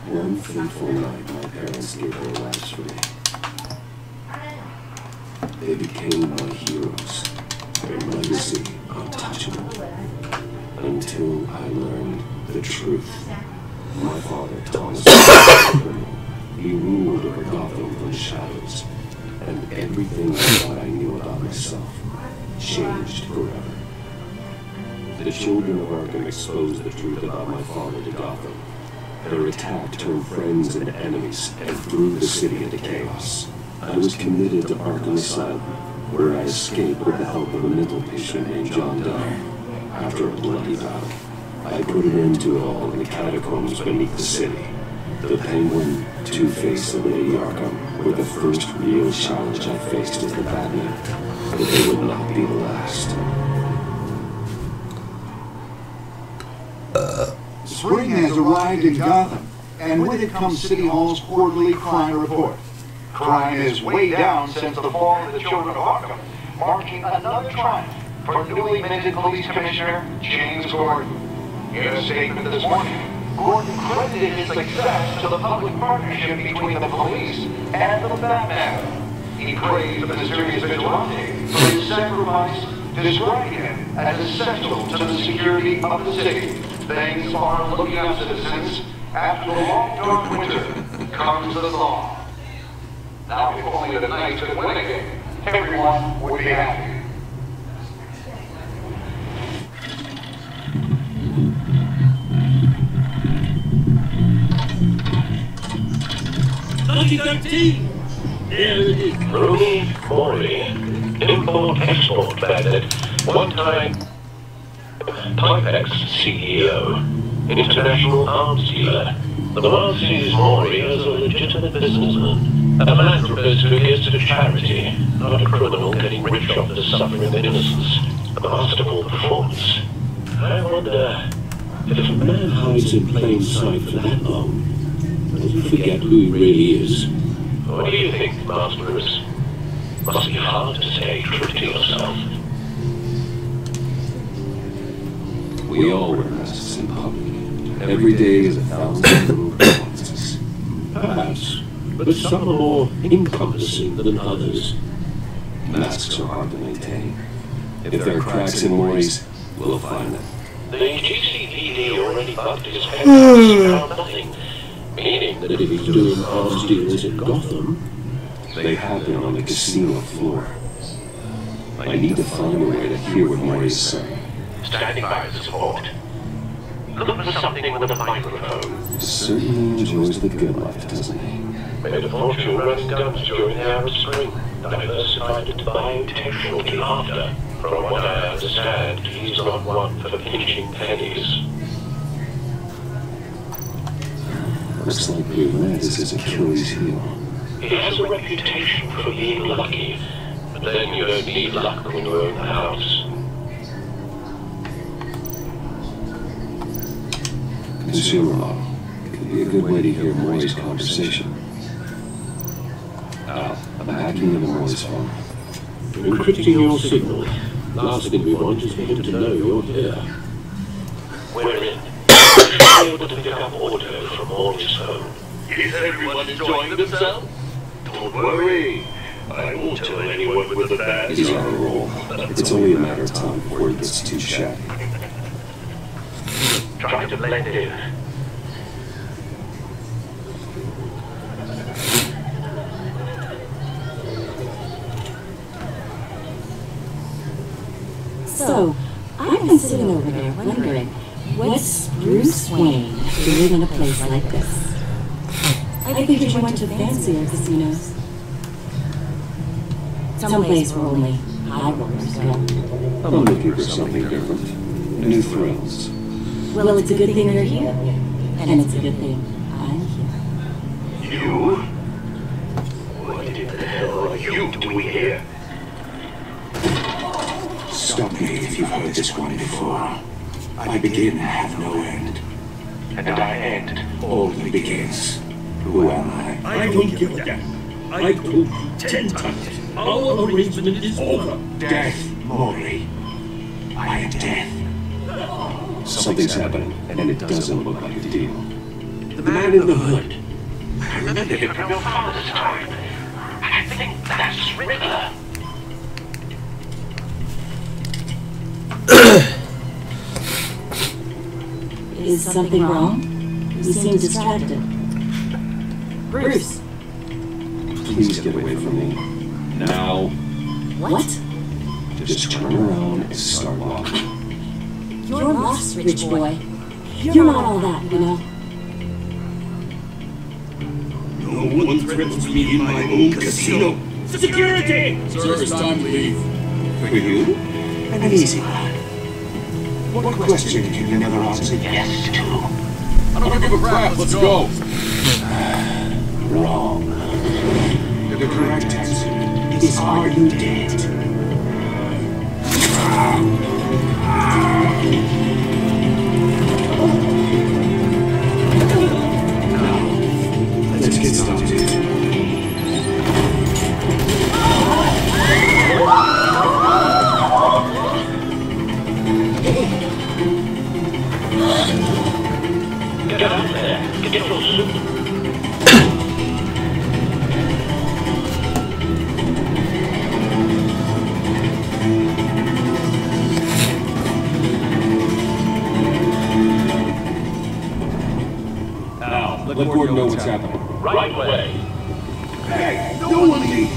One fateful night, my parents gave their lives for me. They became my heroes, their legacy untouchable. Until I learned the truth. My father, Thomas, he ruled over Gotham from the shadows, and everything I thought I knew about myself changed forever. The children of Arkham exposed the truth about my father to Gotham. Their attack turned friends and enemies and threw the city into chaos. I was committed to Arkham Asylum, where I escaped with the help of a mental patient named John Doe. After a bloody battle, I put an end to it all in the catacombs beneath the city. The Penguin, Two-Face, and Lady Arkham were the first real challenge I faced as the Batman, but they would not be the last. Spring has arrived in Gotham, and with it comes City Hall's quarterly crime report. Crime is way down since the fall of the children of Arkham, marking another triumph for newly minted Police Commissioner James Gordon. In a statement this morning, Gordon credited his success to the public partnership between the police and the Batman. He praised the mysterious vigilante for his sacrifice, describing him as essential to the security of the city. Thanks for looking up citizens. After the long dark winter comes the thaw. Now, if only the Knights could win again, everyone would be happy. There it is. Rooney Maury, import-export magnate, one-time Typex CEO, international arms dealer. The world sees Maury as a legitimate businessman, a philanthropist who gives to charity, not a criminal getting rich off the suffering of innocence. A masterful performance. I wonder, If a man hides in plain sight for that long, does he forget who he really is? What do you think, Master Bruce? Must be hard to stay true to yourself. We all wear masks in public. Every day is 1,000 little nuances. Perhaps, but some are more encompassing than others. Masks are hard to maintain. If there are cracks in Maury's, we'll find them. The GCPD already bugged his head found nothing, meaning that if he's doing arms deals in Gotham, They happen on the casino floor. I need to find a way to hear what Maury's saying. standing by for support. Look for something with a microphone. Certainly enjoys the good life, doesn't he? Made a fortune running guns during the Arab Spring. Diversified into biotech shortly after. From what I understand, he's not one for pinching pennies. Looks like Roulette is his Achilles heel. He has a reputation for being lucky, but then you don't need luck when you own the house. Consumer model. Could be a good way to hear Maury's conversation. Al, I'm hacking into Maury's phone. Encrypting your signal. Last thing we want is for him to know you're here. We're in. Be able to pick up audio from Maury's phone. Is everyone enjoying themselves? Don't worry. I won't tell anyone with a bad He's on a roll. It's only a matter of time before he gets too chatty. Try to blend in. So, I've been sitting over there wondering, what's Bruce Wayne doing in a place like this? I figured you went to fancier casinos. Someplace where only high rollers go. I'm looking for something different. New thrills. Well, it's a good thing you're here. And it's a good thing I'm here. You? What in the hell are you doing here? Stop me if you've heard this one before. I begin have no end. And I end only begins. Who am I? I don't give a damn. I told you 10 times. Our arrangement is over. Death, Maury. I am death. Something's happening, and it doesn't look like a deal. The man in the hood. I remember him from your father's time. I think that's Riddler. Is something wrong? You seem distracted. Bruce! Please get away from me. Now. What? Just turn around and start walking. You're lost, rich boy. You're not all that, you know. No one threatens me in my own casino. Security! Sir, it's time to leave. For you? An easy one. What question can you never answer yes to? I don't give a crap, let's go! Wrong. The correct answer is, are you dead? Now, let's get started. Get out there. Get your suit. Al, let Gordon know what's happening. Right away. Hey, no one leave!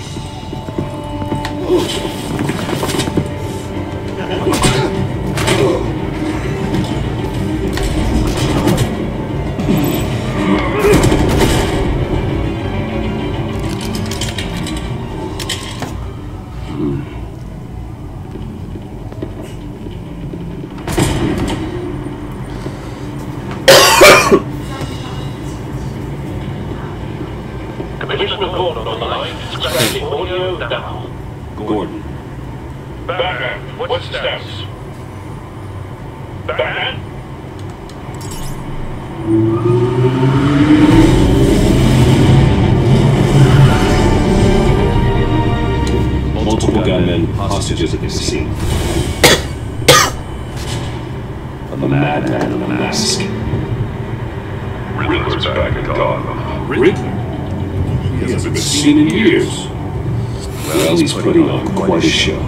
Commissioner Gordon on the line. Extracting audio now. Gordon. Batman, what's the status? Batman? Multiple gunmen, hostages at the scene. A madman in a mask. Riddler's back in Gotham. Riddler? He hasn't been seen in years. Well, he's putting on quite a show.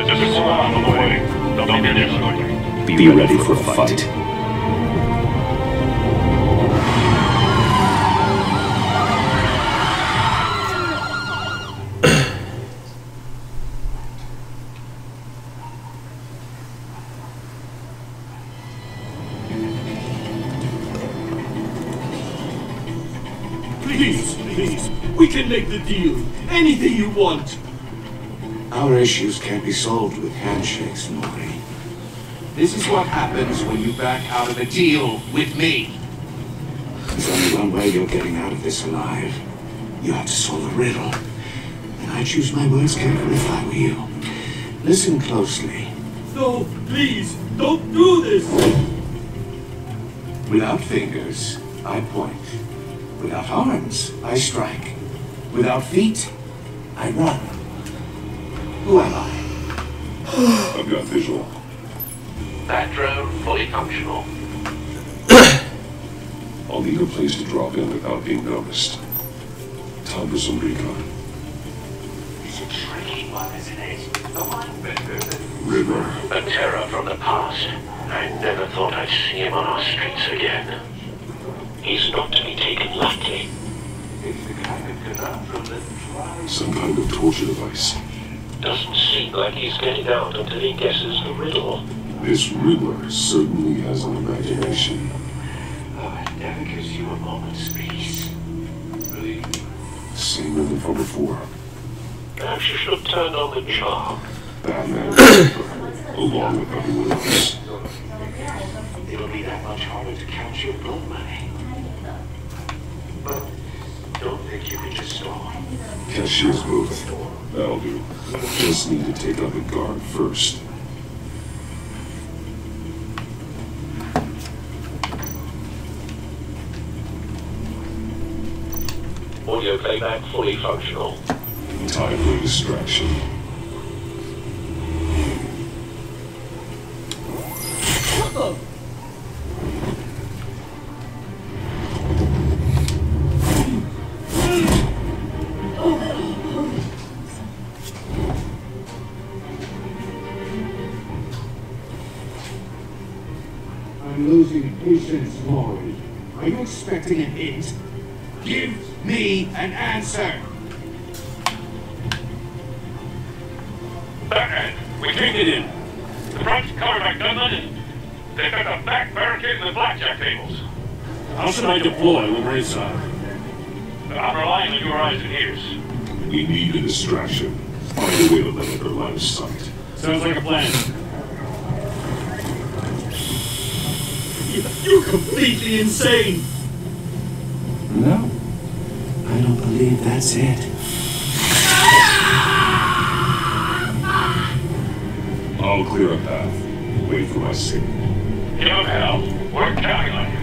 This is on the way. Don't get it. Be ready for a fight. Please, we can make the deal. Anything you want. Our issues can't be solved with handshakes, Maury. This is what happens when you back out of a deal with me. There's only one way you're getting out of this alive. You have to solve a riddle. And I choose my words carefully if I were you. Listen closely. No, please, don't do this. Without fingers, I point. Without arms, I strike. Without feet, I run. Who am I? I've got visual. That drone fully functional. I'll need a place to drop in without being noticed. Time for some recon. It's a tricky one, isn't it? The one better than River. a terror from the past. I never thought I'd see him on our streets again. He's not to be taken lightly. It's the kind of conundrum that drives... Some kind of torture device. Doesn't seem like he's getting out until he guesses the riddle. This Riddler certainly has an imagination. Oh, it never gives you a moment's peace. Really? Same Riddler from before. Perhaps you should have turned on the charm. Batman, Riddler, along with everyone else. It'll be that much harder to count your blood money. But don't think you can just stall. Cashier's booth. That'll do. Just need to take out the guard first. Audio playback fully functional. Time for a distraction. I'm losing patience, Maury. Are you expecting a hint? Give me an answer! Batman, we can't get in. The front's covered by gunmen and they've got the back barricade and the blackjack tables. How should I deploy when we're inside? I'm relying on your eyes and ears. We need a distraction. Find a way to limit their line of sight. Sounds like a plan. You're completely insane. No, I don't believe that's it. I'll clear a path. Wait for my signal. Give him hell. We're counting on you.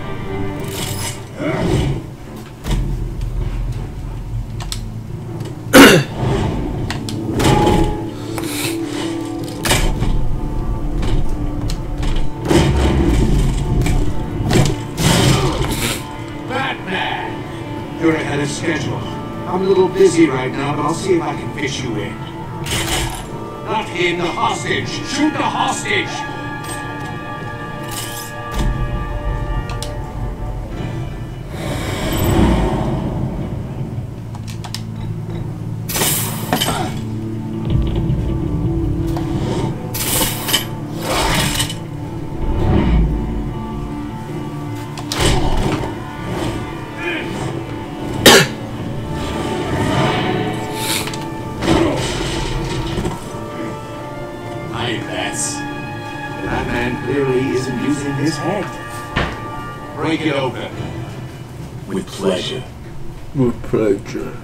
Batman! You're ahead of schedule. I'm a little busy right now, but I'll see if I can fit you in. Not him, the hostage! Shoot the hostage! That man clearly isn't using his head. Break it open. With pleasure. With pleasure.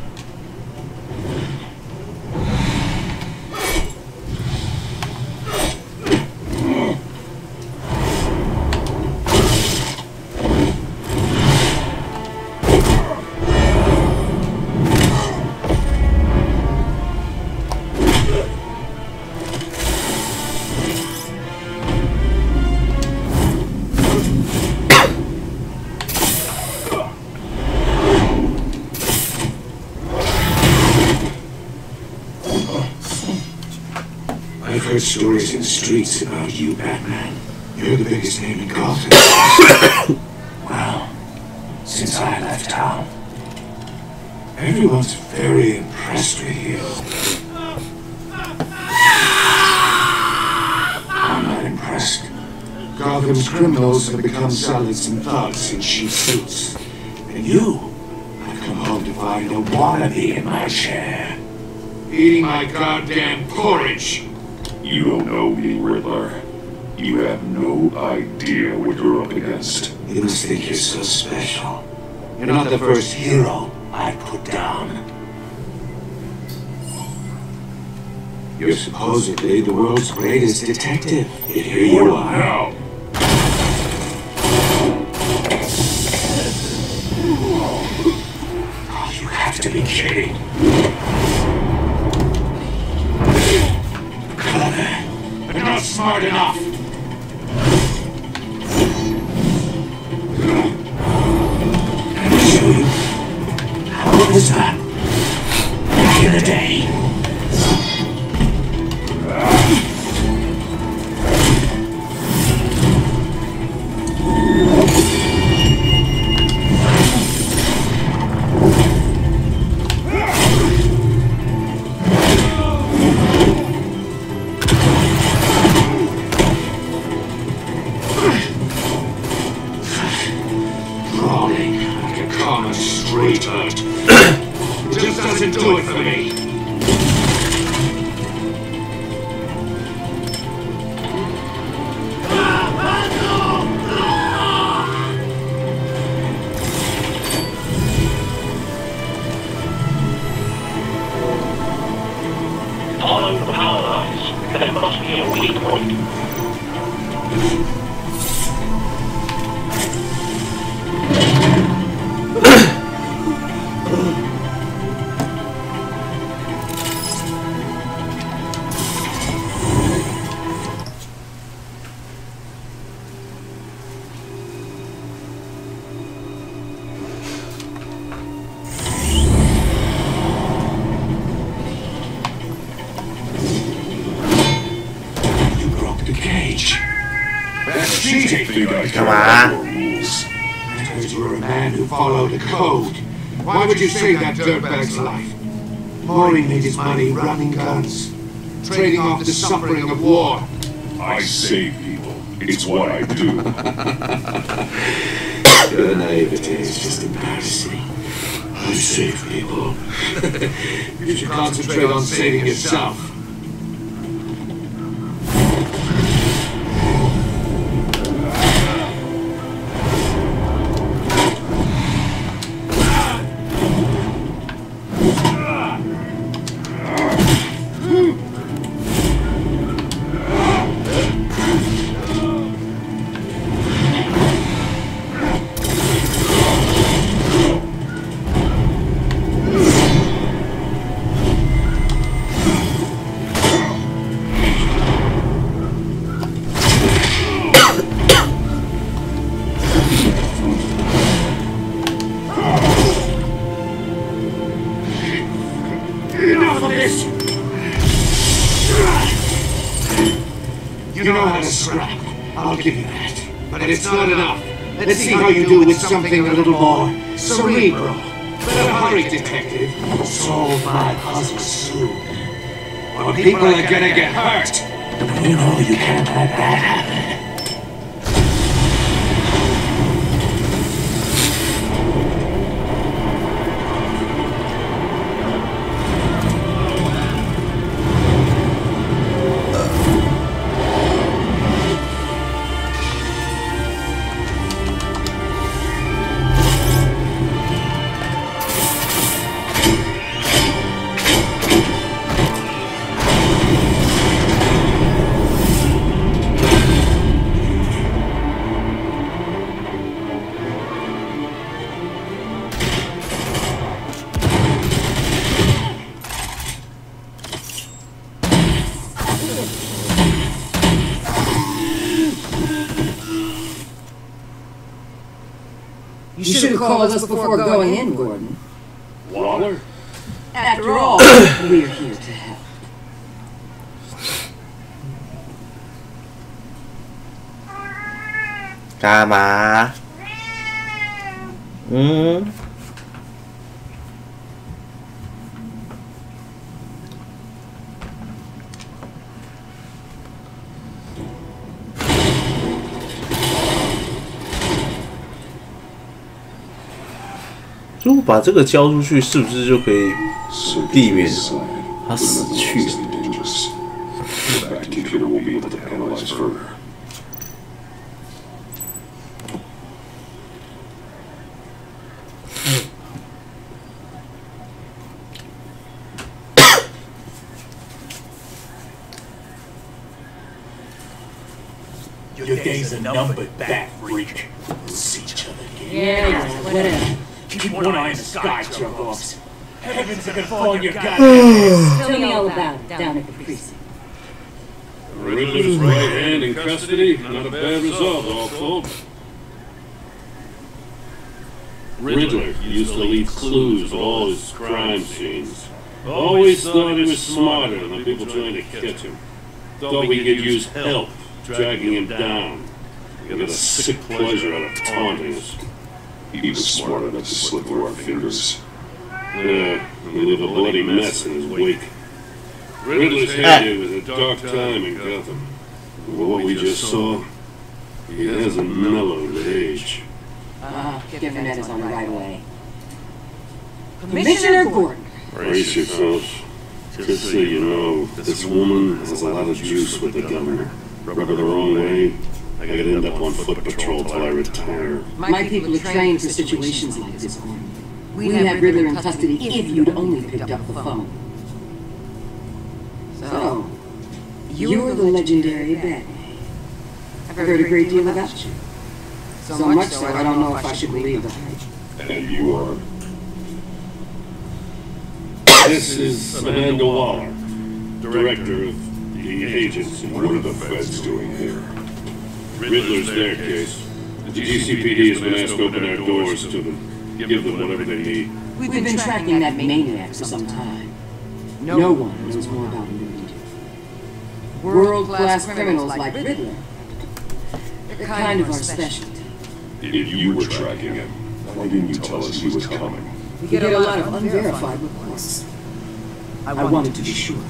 heard stories in the streets about you, Batman. You're the biggest name in Gotham. Well, since I left town, everyone's very impressed with you. I'm not impressed. Gotham's criminals have become zealots and thugs in cheap suits. And you have come home to find a wannabe in my chair, eating my goddamn porridge. You don't know me, Riddler. You have no idea what you're up against. You must think you're so special. You're not the first hero I put down. You're supposedly the world's greatest detective. Yet here you are. Now. Oh, you have to be kidding. Clever, but not smart enough. Can I show you how it was done back in the day? It just doesn't do it for me. Follow the power lines. There must be a weak point. Come on. I heard you were a man who followed the code. Why would you save that dirtbag's life? Maury made his money running guns, trading off the suffering of war. I save people. It's what I do. Your naivety is just embarrassing. I save people. You should concentrate on saving yourself. You know how to scrap. I'll give you that. But it's not enough. Let's see how you do with something a little more cerebral. Better hurry, detective. Solve my puzzle soon. Or people are gonna get hurt. And you know you can't let that happen. You should have called us before going in, Gordon. Waller? After all, we're here to help. 干嘛？嗯？如果把这个交出去，是不是就可以避免他死去？ Computer will be able to analyze further. Your days are numbered, bat freak. We'll see each other again. Yeah, whatever. Keep one eye in the sky, jerk-offs. Heavens are gonna fall on your goddamn Tell me all about it down at the precinct. Riddler's right hand in custody. Not a bad result, all told. Riddler used to leave clues at all his crime scenes. Always thought he was smarter than the people trying to catch him. Thought we could use help dragging him down. He got a sick pleasure out of taunting us. He was smart enough to slip through our fingers. Yeah, we leave a bloody mess in his wake. Riddler's heyday was a dark time in Gotham. What we just saw, he hasn't mellowed with age. Giffen is on the right way. Commissioner Gordon. Brace yourselves. Just so you know, this woman has a lot of juice with the governor. Rub her the wrong way, I could end up on foot patrol till I retire. My people are trained for situations like this, Gordon. We'd have Riddler in custody if you'd only picked up the phone. So, you're the legendary Batman. I've heard a great deal about you. So much so I don't know if I should believe the hype. And you are. This is Amanda Waller, director of the agency. What are the feds doing here? Riddler's their case. The GCPD has been asked to open their doors to them. Give them whatever they need. We've been tracking that maniac for some time. No one knows more about him than we do. World-class criminals like Riddler. They're kind of our specialty. If you were tracking him, why didn't you tell us he was coming? We get a lot of unverified reports. I wanted to be sure.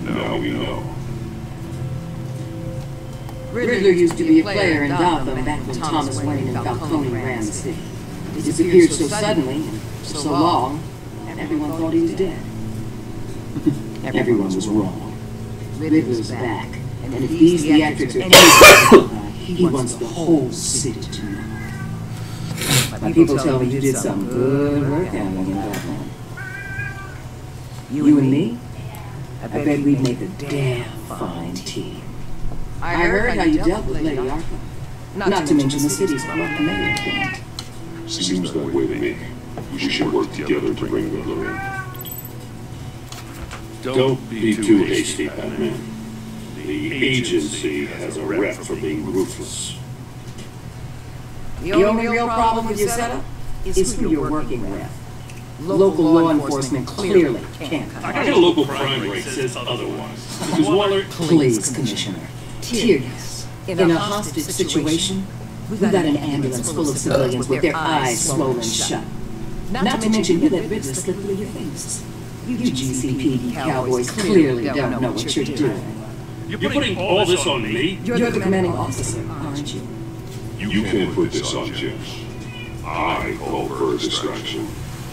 Now we know. Riddler used to be a player in Gotham back when Thomas Wayne and Falcone ran the city. He disappeared so suddenly and for so long, everyone thought he was dead. Everyone was wrong. Riddler's back, and if these theatrics are anything, he wants the whole city to know. My people tell me you did some good work handling in Gotham. You and me? I bet we'd make a damn fine team. I heard how you dealt with Lady Arkham. Not to mention the city's corrupt mayor. Seems that way to me. We should work together to bring Riddler in. Don't be too hasty, Batman. The agency has a rep for being ruthless. The only real problem with your setup is who you're working with. Local law enforcement clearly can't. I got a local crime rate says otherwise. Because Waller... Please, Commissioner. Tear gas. In a hostage situation, we've got an ambulance full of civilians with their eyes swollen shut. Not to mention you let Riddler slip through your fingers. You GCPD cowboys clearly don't know what you're doing. You're putting all this on me? You're the commanding officer, aren't you? You can't put this on Jim. I call for a distraction.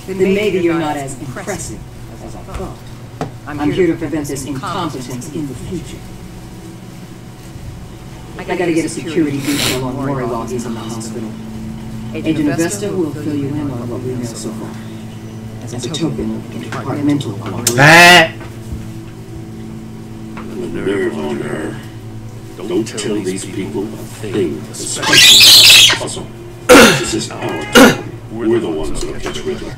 Then maybe you're not as impressive as I thought. I'm here to prevent this incompetence in the future. I gotta get a security detail on Rory while he's in the hospital. Agent Vesta will fill you in on what we know so far. As a token of departmental cooperation. The nerve on her. Don't tell these people a thing, especially puzzle. This is our turn. We're the ones that'll catch Riddler.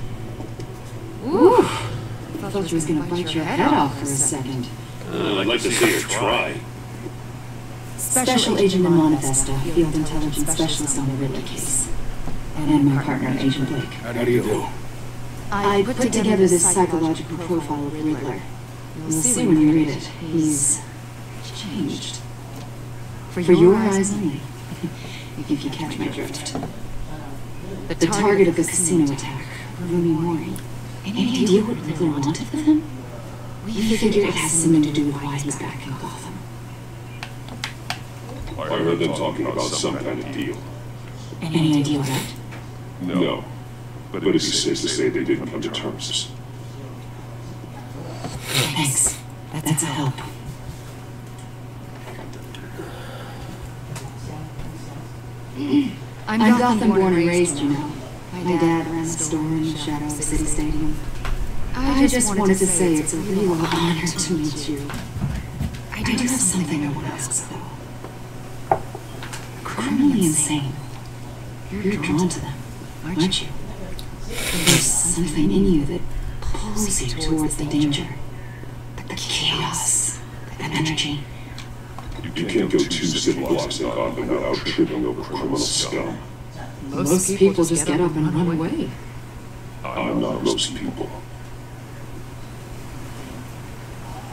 Ooh, I thought you was gonna bite your head off for a second. I'd like to see her try. Special Agent Manifesto, Field Intelligence Specialist on the Riddler case. And my partner, Agent Blake. How do you do? I put together this psychological profile of Riddler. You'll see when you read it. He's changed. For your eyes only, if you catch my drift. The target of the casino attack, Rooney Mori. Any idea what Riddler wanted with him? We figure it has something to do with why he's back in Gotham. I heard them talking about some kind of deal. Any idea what that? No. But it'd be safe to say they didn't come to terms. Thanks. That's a help. I'm Gotham born and raised, you know. My dad ran the store in the shadow of City Stadium. I just wanted to say it's a real honor to meet you. I do have something I want to ask, though. Criminally insane. You're drawn to them, aren't you? There's something in you that pulls you towards the danger, the chaos, the energy. You can't go 2 city blocks in Gotham without tripping over criminal scum. Most people just get up and run away. I'm not most people.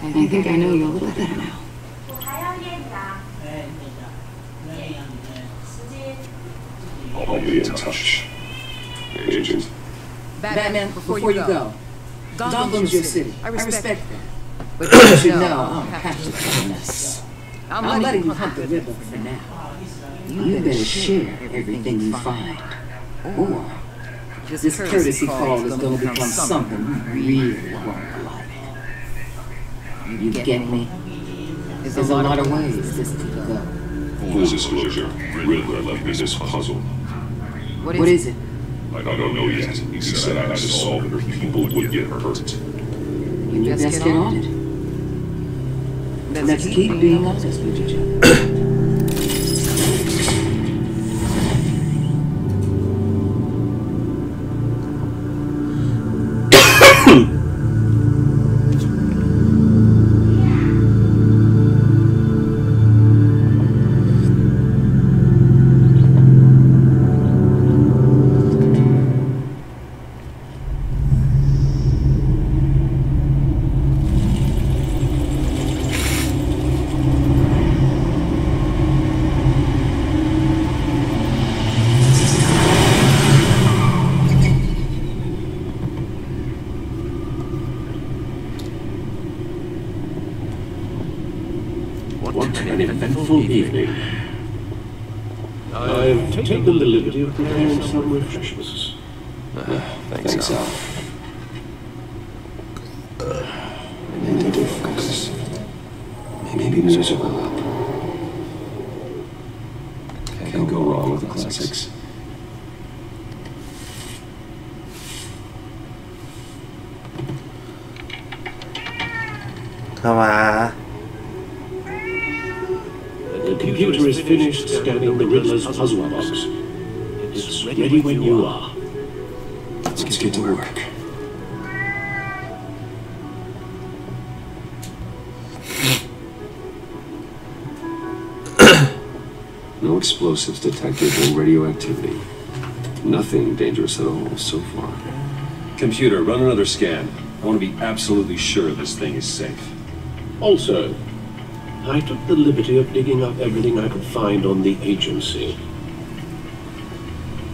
I think I know you a little better now. I'll be in touch. Agent. Batman, before you go, Gotham's your city. I respect that. But you should know I'm practically a mess. I'm letting you hunt the Riddler for now. You better share everything you find. Or this courtesy call is going to become something really won't like. You get me? There's a lot of ways this could go. Full disclosure, Riddler left me this puzzle. What is it? I don't know yet. He said I had to solve it or people would get hurt. You best get on it. Let's keep being honest with each other. What an eventful evening. I've taken the liberty of preparing some refreshments. Thanks, Al. Maybe to focus. Maybe miserable. Can't go wrong with the classics. Come on. The computer is finished scanning the Riddler's puzzle box. It's ready when you are. Let's get to work. No explosives detected, no radioactivity. Nothing dangerous at all so far. Computer, run another scan. I want to be absolutely sure this thing is safe. Also, I took the liberty of digging up everything I could find on the agency.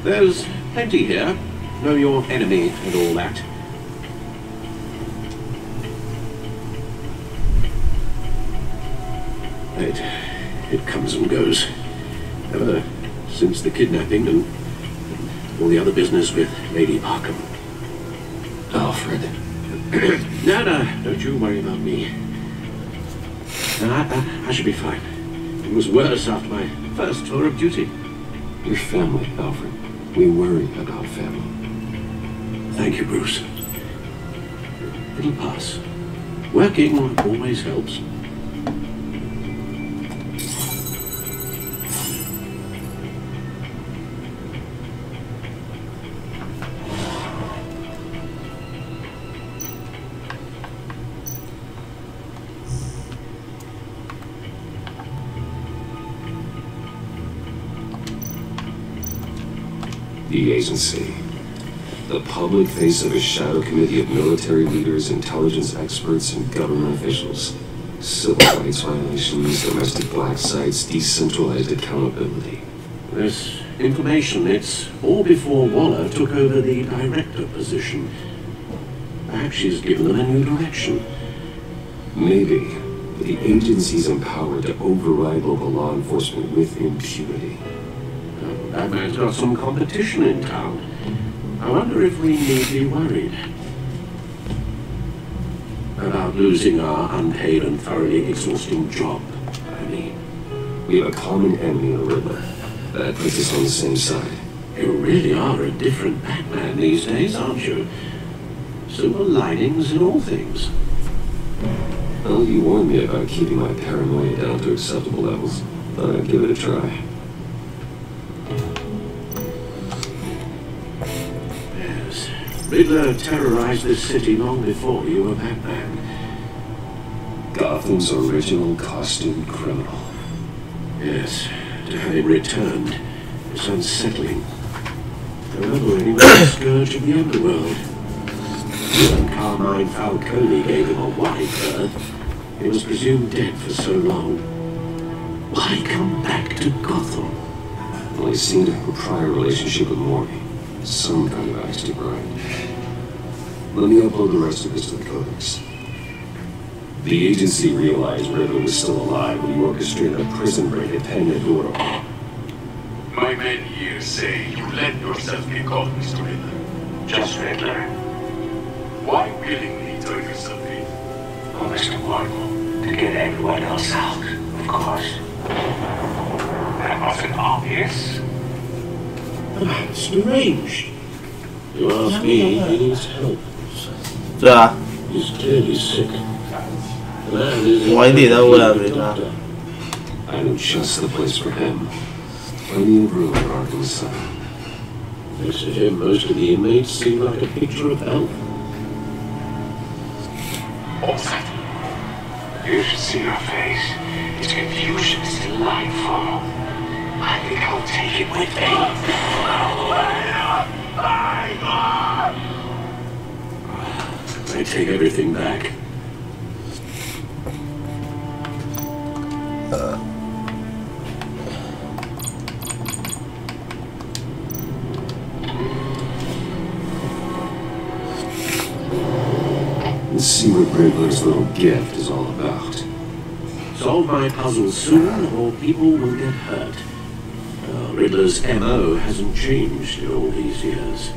There's plenty here. Know your enemy and all that. It comes and goes. Ever since the kidnapping and all the other business with Lady Arkham. Alfred. No, don't you worry about me. I should be fine. It was worse after my first tour of duty. Your family, Alfred. We worry about family. Thank you, Bruce. It'll pass. Working always helps. The agency. The public face of a shadow committee of military leaders, intelligence experts, and government officials. Civil rights violations, domestic black sites, decentralized accountability. This information, it's all before Waller took over the director position. Perhaps she's given them a new direction. Maybe. The agency's empowered to override local law enforcement with impunity. Batman's got some competition in town. I wonder if we need to be worried about losing our unpaid and thoroughly exhausting job. I mean, we have a common enemy in the Riddler. That puts us on the same side. You really are a different Batman these days, aren't you? Silver linings in all things. Well, you warned me about keeping my paranoia down to acceptable levels. Thought I'd give it a try. Yes. Riddler terrorized this city long before you were Batman. Gotham's original costumed criminal. Yes. To have him returned is unsettling. I remember when he was the scourge of the underworld. When Carmine Falcone gave him a wide berth, he was presumed dead for so long. Why come back to Gotham? Well, he seemed to have a prior relationship with Morty. Some kind of axe to grind. Let me upload the rest of this to the codex. The agency realized Riddler was still alive when he orchestrated a prison break at Penadoro. My men here say you let yourself be caught, Mr. Riddler. Just Riddler. Why willingly turn yourself in? Oh, Mr. Wardle, to get everyone else out, of course. That wasn't obvious. The man's deranged. You ask me, he needs help. He's clearly sick. The man is a doctor. I know just the place for him. Plenty of room at Arkham Asylum. Next to him, most of the inmates seem like a picture of health. You should see her face. Its confusion is delightful. I think I'll take it with me. I take everything back. Let's see what Riddler's little gift is all about. Solve my puzzle soon, or people will get hurt. Riddler's MO hasn't changed in all these years.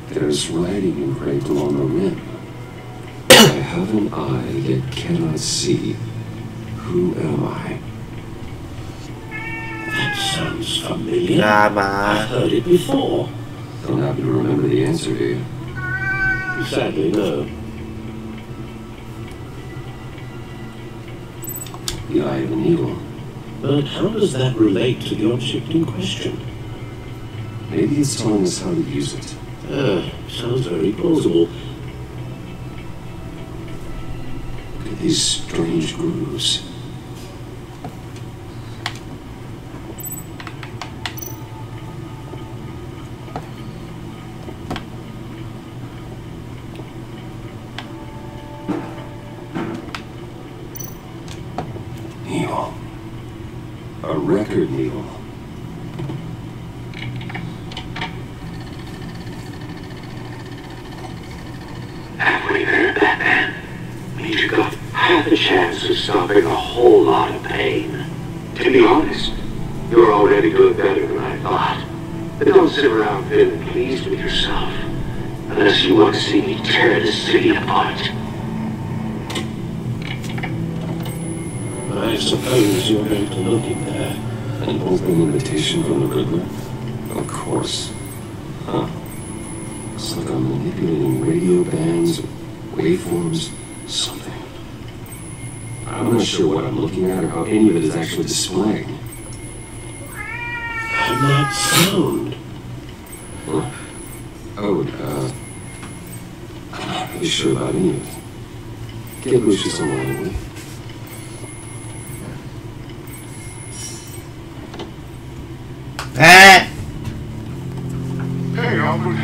There's writing engraved along the rim. I have an eye, yet cannot see. Who am I? That sounds familiar. I've heard it before. Don't happen to remember the answer, do you? Sadly, no. The eye of a needle. But how does that relate to the object in question? Maybe it's telling us how to use it. Sounds very plausible. Look at these strange grooves. Needle. A record needle. Half a chance of stopping a whole lot of pain. To be honest, you're already doing better than I thought. But don't sit around feeling pleased with yourself, unless you want to see me tear this city apart. I suppose you're going to look in there. An open invitation from the Riddler? Of course. Huh. Looks like I'm manipulating radio bands, waveforms, something. I'm not sure what I'm looking at or how any of it is actually displaying. And that sound. Huh? Oh, exactly sure about any of it. Get Lucius on the line, will you? Hey, Alfred.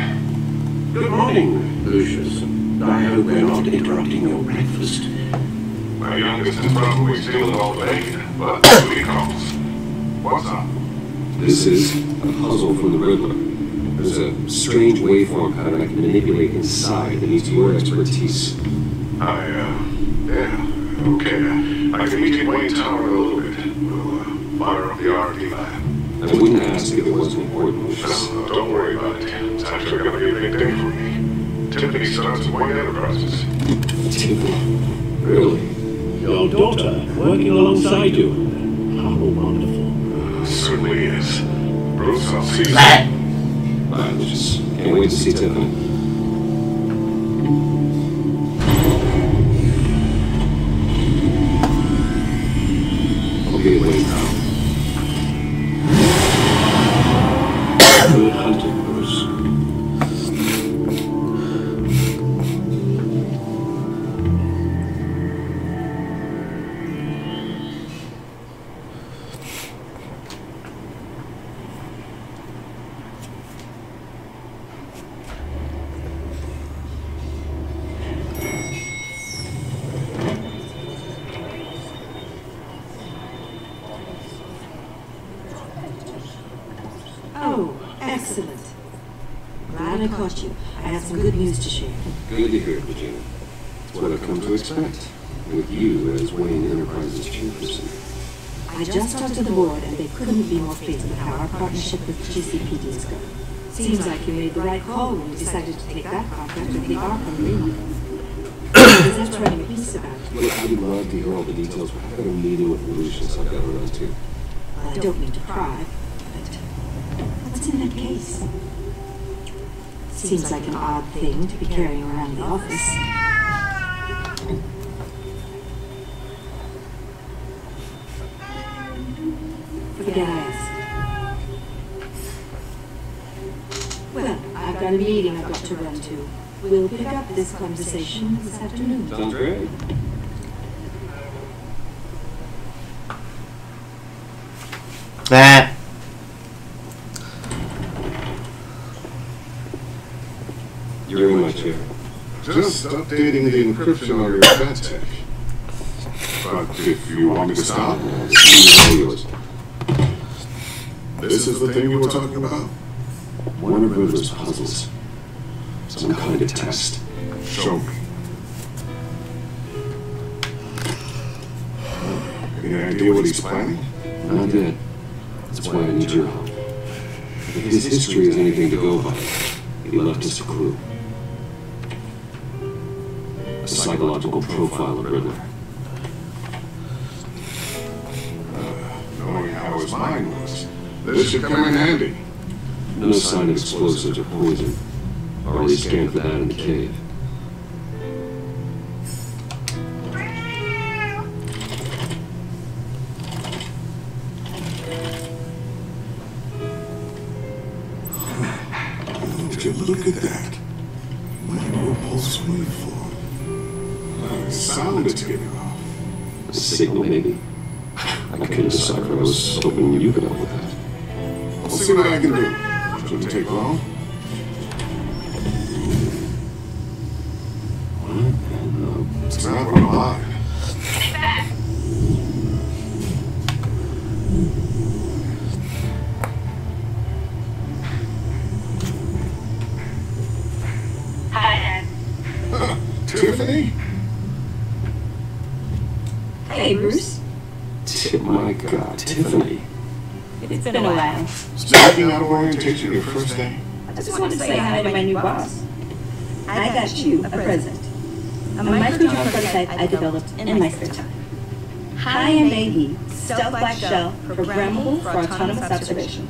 Good morning, Lucius. I hope we're not interrupting your breakfast. My youngest is probably stealing all the bacon, but he calls. What's up? This is a puzzle from the Riddler. There's a strange waveform pattern I can manipulate inside that needs your expertise. Yeah, okay. I can meet you in Wayne Tower in a little bit. We'll fire up the R&D lab. I wouldn't ask if it wasn't important, Lucius. Don't worry about it. It's actually going to be a big day for me. Tiffany starts at Wayne Enterprises. Tiffany? Really? Your daughter working alongside you. How wonderful. Certainly is. Bruce, I'll see you. Bye, Lucius. Can't wait to see Tiffany. I'll be away now. Good hunting, Bruce. Oh, excellent. Glad I caught you. I have some good news to share. Good to hear it, Regina. It's what I've come to expect. With you as Wayne Enterprises chairperson. I just talked to the board and they couldn't be more pleased with how our partnership with GCPD is going. Seems like you made the right call when you decided to take that contract with the Arkham League. What is that writing a piece about? Look, I would love to hear all the details, but I've got a meeting with Lucius I've got to run to. Well, I don't mean to pry, but what's in that case? Seems like an odd thing to be carrying around the office. Forget I asked. Well, I've got a meeting I've got to run to. We'll pick up this conversation this afternoon. Sounds great. You're in my chair. Just updating the encryption on your bed tech. But if you want me to stop, this is the thing you were talking about? One of Riddler's puzzles. Some kind of test. Show me. Any idea what he's planning? Not yet. That's why I need your help. If his history is anything to go by, he left us a clue. A psychological profile of Riddler. Knowing how his mind was, this should come in handy. No sign of explosives or poison. Already scanned for that in the cave. Would you look at that? Micro-pulse waveform. Sound it's giving off. A signal, maybe. I couldn't decipher. I was hoping you could help with that. I'll see what I can do. Shouldn't take long. It's not one of mine. Hi, Tiffany? Hey, Bruce. My God, Tiffany. It's been a while. Sneaking out of orientation your first day? I just wanted to say hi to my new boss. I got you a present. A microdrone prototype I developed in my spare time. High-end AE, stealth black shell, programmable for autonomous observation.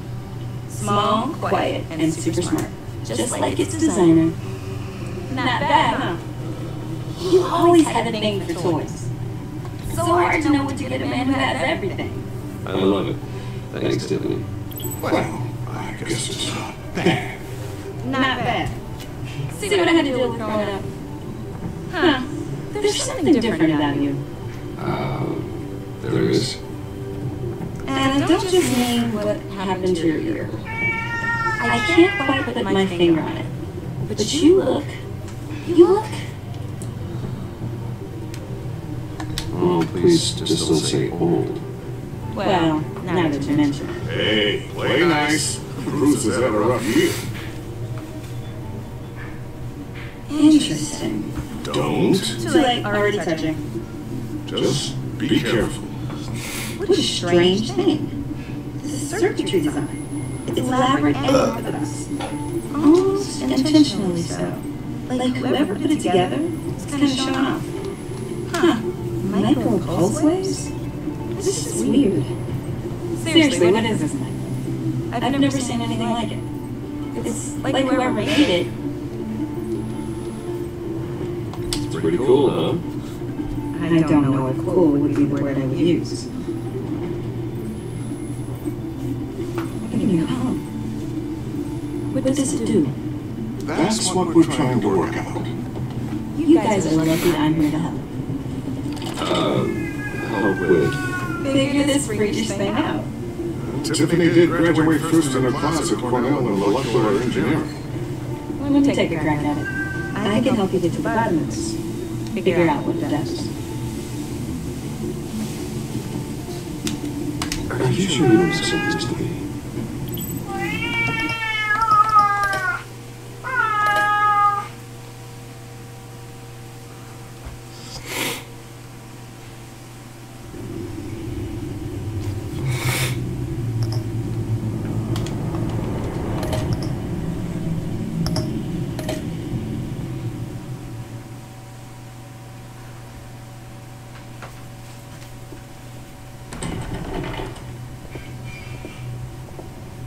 Small, quiet, and super smart. Just like its designer. Not bad, huh? You always had a thing for toys. So hard to know what to get a man who has everything. I love it. Thanks, Tiffany. Well, I guess it's not bad. Not bad. See what I had to deal with growing up. Huh. There's something different about you. There is. And I don't just mean what happened to your ear. I can't quite put my finger on it. But you look... Oh, please, just don't say old. Well, now that you mention it. Hey, play nice. Bruce has had a rough year. Interesting. Don't. Too late, already touching. Just be careful. What a strange thing. This circuitry design. It's elaborate and orthodox. Almost intentionally so. Like whoever put it together is kind of showing off. Huh. Micro pulse waves? This is weird. Seriously, what is this thing? I've never seen anything like it. It's like whoever made it. It's pretty cool, huh? I don't know what cool would be the word I would use. Give me a home. What does it do? That's what we're trying to work out. You guys are lucky I'm here to help. Help with. Figure this freakish thing out. Tiffany did graduate first in her class at Cornell in molecular engineering. Let me take a crack at it. I can help you get to the bottom of this. Figure out what it does. Are you sure you were supposed to be?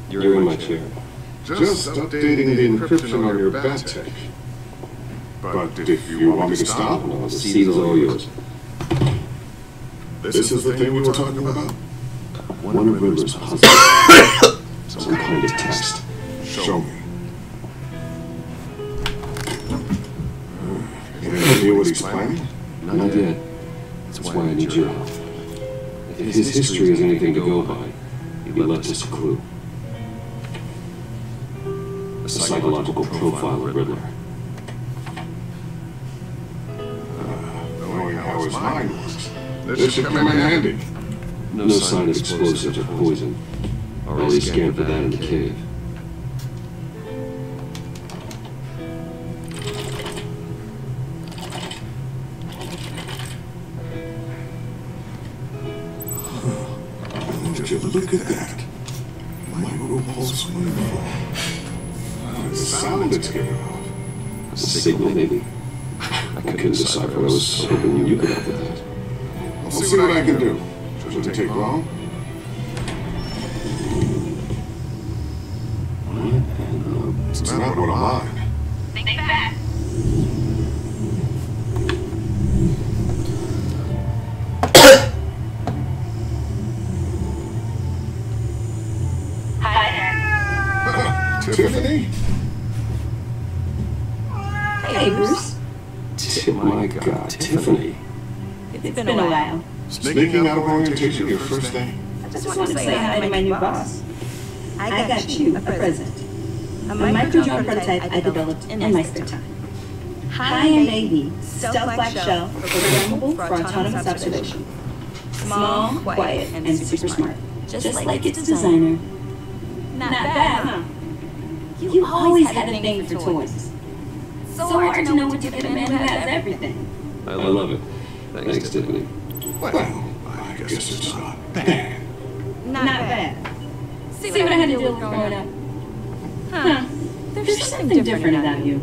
You're in my chair. Just updating the encryption on your bat tape. But if you want me to stop, The seat is all yours. this is the thing we were talking about. One of Riddler's puzzles. Some kind of text. Show me. Any idea what he's planning? Not yet. That's why I need your help. If his history is anything to go by, he left us a clue. A psychological profile of Riddler. Knowing how his mind works, this should come in handy. No sign of explosives or poison. Already scanned for that in the cave. Would you look at that? Micro-pulse waveform. The sound it's giving off. A signal, maybe. I couldn't decipher. I was hoping you could help with that. I'll see what I can do. Shouldn't take long. It's not what I'm on. Think fast. Tiffany? Hey, Bruce. My God, Tiffany. It's been a while. Sneaking out of orientation your first day? I just want to say hi to my new boss. I got you a present. A micro-drone prototype I developed in my spare time. High-end AV, stealth-like shell, programmable for autonomous observation. Small, quiet, and super smart. Just like its designer. Not bad, huh? You always had a thing for toys. So hard to know what to get a man who has everything. I love it. Thanks, Tiffany. Well, I guess it's not bad. Not bad. See what I had to deal with growing up? Huh. There's something different about you.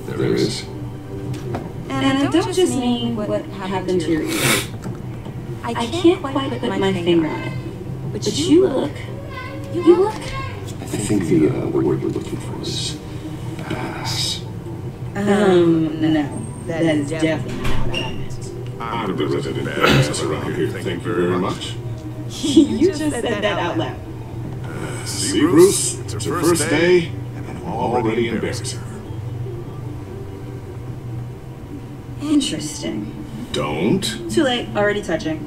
There is. And I don't just mean what happened to your ear. I can't quite put my finger on it. But you look... I think the word we're looking for is badass. No. That is definitely not what I meant. I'm the resident badass around here. Thank you very much. You just said that out loud. See, Bruce? It's her first day, and I'm already embarrassed her. Interesting. Don't. Too late. Already touching.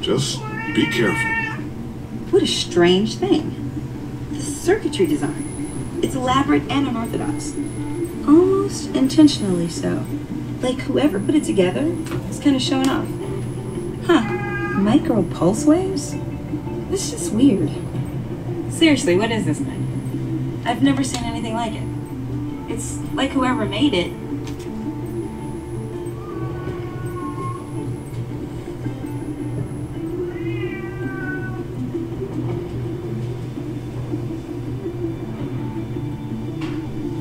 Just be careful. What a strange thing. The circuitry design. It's elaborate and unorthodox. Almost intentionally so. Like whoever put it together is kind of showing off. Huh. Micro pulse waves? This is weird. Seriously, what is this thing? I've never seen anything like it. It's like whoever made it.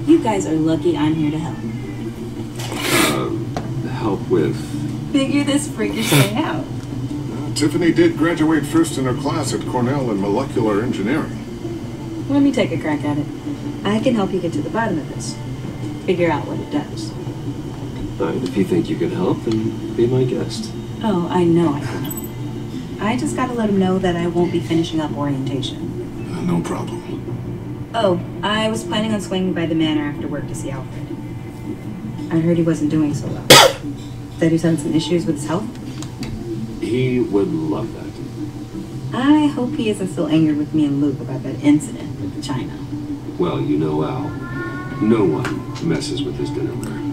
You guys are lucky I'm here to help. Help with... Figure this freakish thing out. Tiffany did graduate first in her class at Cornell in molecular engineering. Let me take a crack at it. I can help you get to the bottom of this. Figure out what it does. Alright, if you think you can help, then be my guest. Oh, I know I can help. I just gotta let him know that I won't be finishing up orientation. No problem. Oh, I was planning on swinging by the manor after work to see Alfred. I heard he wasn't doing so well. That he's had some issues with his health. He would love that. I hope he isn't still angered with me and Luke about that incident with China. Well, you know Al. No one messes with his dinnerware.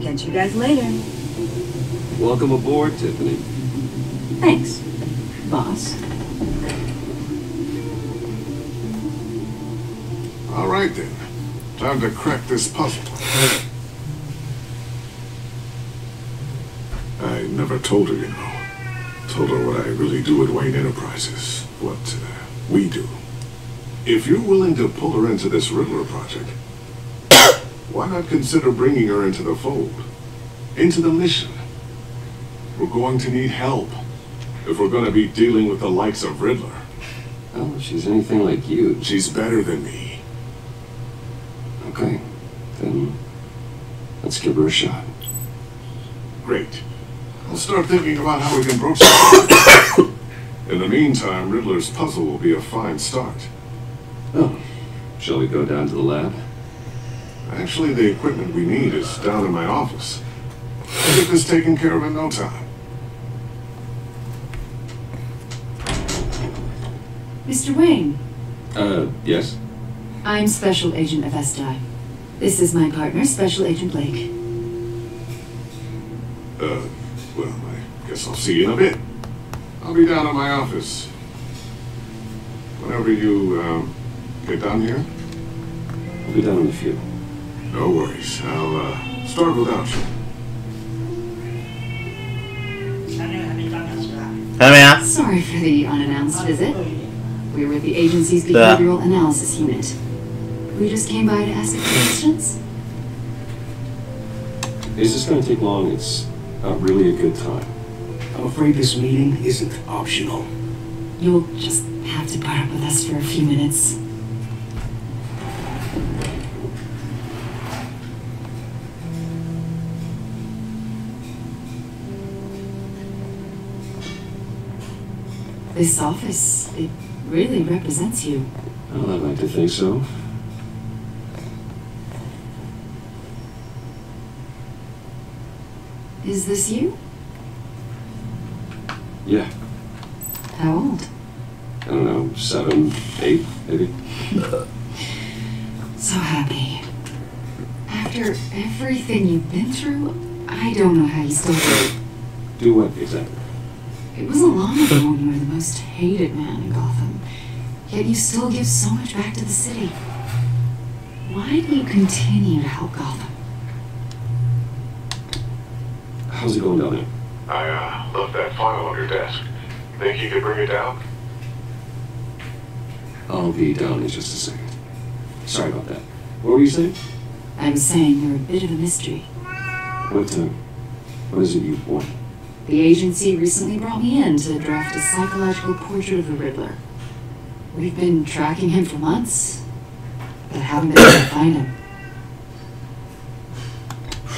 Catch you guys later. Welcome aboard, Tiffany. Thanks, boss. All right then. Time to crack this puzzle. I never told her, you know. Told her what I really do at Wayne Enterprises. What we do. If you're willing to pull her into this Riddler project, why not consider bringing her into the fold? Into the mission? We're going to need help if we're going to be dealing with the likes of Riddler. Well, if she's anything like you... She's better than me. Okay, then let's give her a shot. Great. I'll start thinking about how we can broach it. In the meantime, Riddler's puzzle will be a fine start. Oh, shall we go down to the lab? Actually, the equipment we need is down in my office. I'll get this taken care of in no time. Mr. Wayne. Yes? I'm Special Agent Avestai. This is my partner, Special Agent Blake. Well, I guess I'll see you in a bit. I'll be down at my office. Whenever you, get down here? I'll be down in a few. No worries. I'll, start without you. 看到没啊？ Sorry for the unannounced visit. We were the agency's behavioral analysis unit. We just came by to ask a few questions. Is this going to take long? It's not really a good time. I'm afraid this meeting isn't optional. You'll just have to put up with us for a few minutes. This office, it really represents you. Well, I'd like to think so. Is this you? Yeah. How old? I don't know, 7, 8, maybe. So happy. After everything you've been through, I don't know how you still do it. Do what exactly? It wasn't long ago when you were the most hated man in Gotham, yet you still give so much back to the city. Why do you continue to help Gotham? How's it going down there? I, left that file on your desk. Think you could bring it down? I'll be down in just a second. Sorry about that. What were you saying? I was saying you're a bit of a mystery. What is it you want? The agency recently brought me in to draft a psychological portrait of the Riddler. We've been tracking him for months, but haven't been able to find him.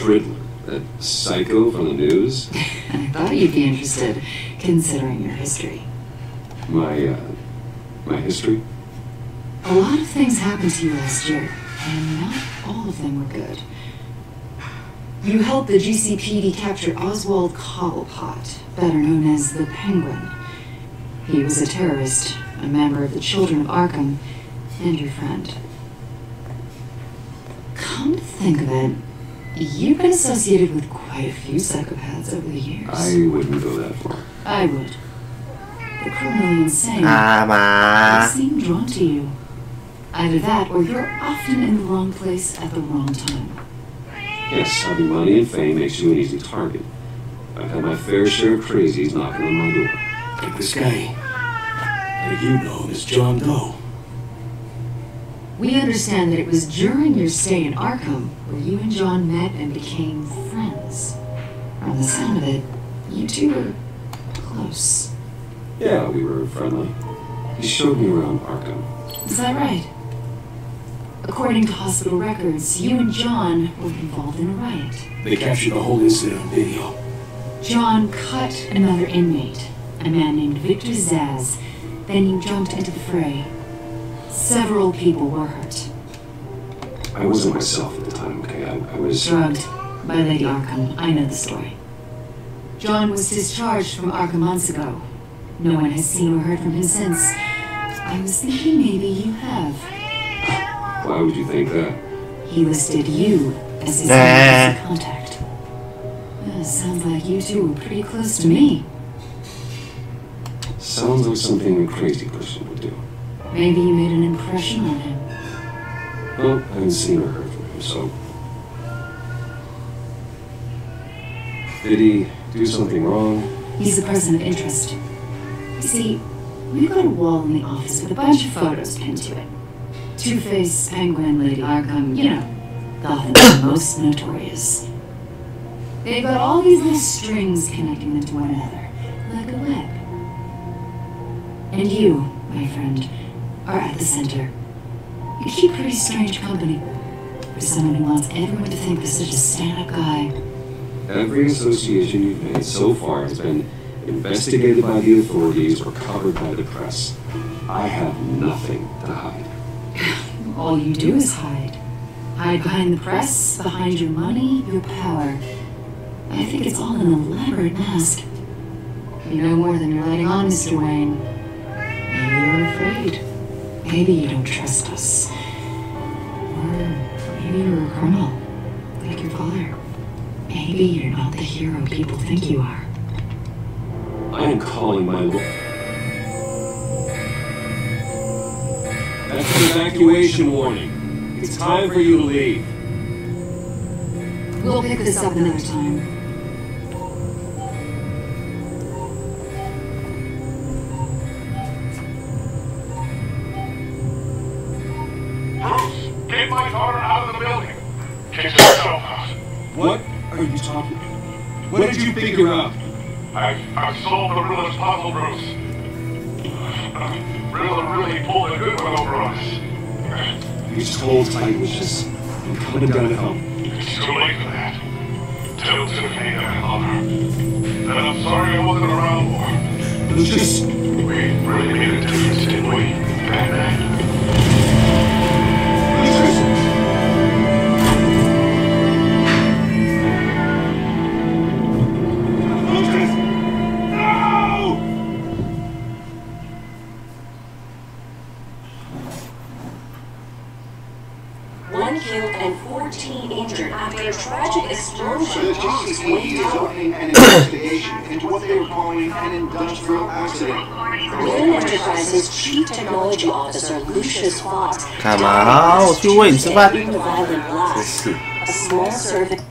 Riddler? That psycho from the news? I thought you'd be interested, considering your history. My history? A lot of things happened to you last year, and not all of them were good. You helped the GCPD capture Oswald Cobblepot, better known as the Penguin. He was a terrorist, a member of the Children of Arkham, and your friend. Come to think of it, you've been associated with quite a few psychopaths over the years. I wouldn't go that far. I would. The criminally insane. They seem drawn to you. Either that, or you're often in the wrong place at the wrong time. Yes, having money and fame makes you an easy target. I've had my fair share of crazies knocking on my door. Like this guy. Like you know, is John Doe. We understand that it was during your stay in Arkham where you and John met and became friends. From the sound of it, you two were close. Yeah, we were friendly. He showed me around Arkham. Is that right? According to hospital records, you and John were involved in a riot. They captured the whole incident on video. John cut another inmate, a man named Victor Zaz. Then you jumped into the fray. Several people were hurt. I wasn't myself at the time, okay? I was... drugged by Lady Arkham. I know the story. John was discharged from Arkham months ago. No one has seen or heard from him since. I was thinking maybe you have. Why would you think that? He listed you as his emergency contact. Sounds like you two were pretty close to me. Sounds like something a crazy person would do. Maybe you made an impression on him. Well, I haven't seen or heard from him, so... Did he do something wrong? He's a person of interest. You see, we've got a wall in the office with a bunch of photos pinned to it. Two-Face, Penguin, Lady Arkham, you know, Gotham's most notorious. They've got all these little strings connecting them to one another, like a web. And you, my friend, are at the center. You keep pretty strange company for someone who wants everyone to think you're such a stand-up guy. Every association you've made so far has been investigated by the authorities or covered by the press. I have nothing to hide. All you do is hide. Hide behind the press, behind your money, your power. I think it's all an elaborate mask. You know more than you're letting on, Mr. Wayne. Maybe you're afraid. Maybe you don't trust us. Or maybe you're a criminal, like your father. Maybe you're not the hero people think you are. I am calling my lawyer. That's an evacuation warning. It's time for you to leave. We'll pick this up another time. Bruce, get my daughter out of the building. Kick yourself out. What are you talking about? What did you figure out? I've solved the Riddler's puzzle, Bruce. Riddler really pulled a good one over us. You just hold tight, Lucius. I'm coming down to help. It's too late for that. Tell Tiffany that I love her. And I'm sorry I wasn't around more. Lucius! We really made a difference, didn't we, Batman? After a tragic explosion, the GCPD is opening an investigation into what they are calling an industrial accident. Wayne Enterprises Chief Technology Officer Lucius Fox. 干嘛？我去喂你吃饭。A small servant.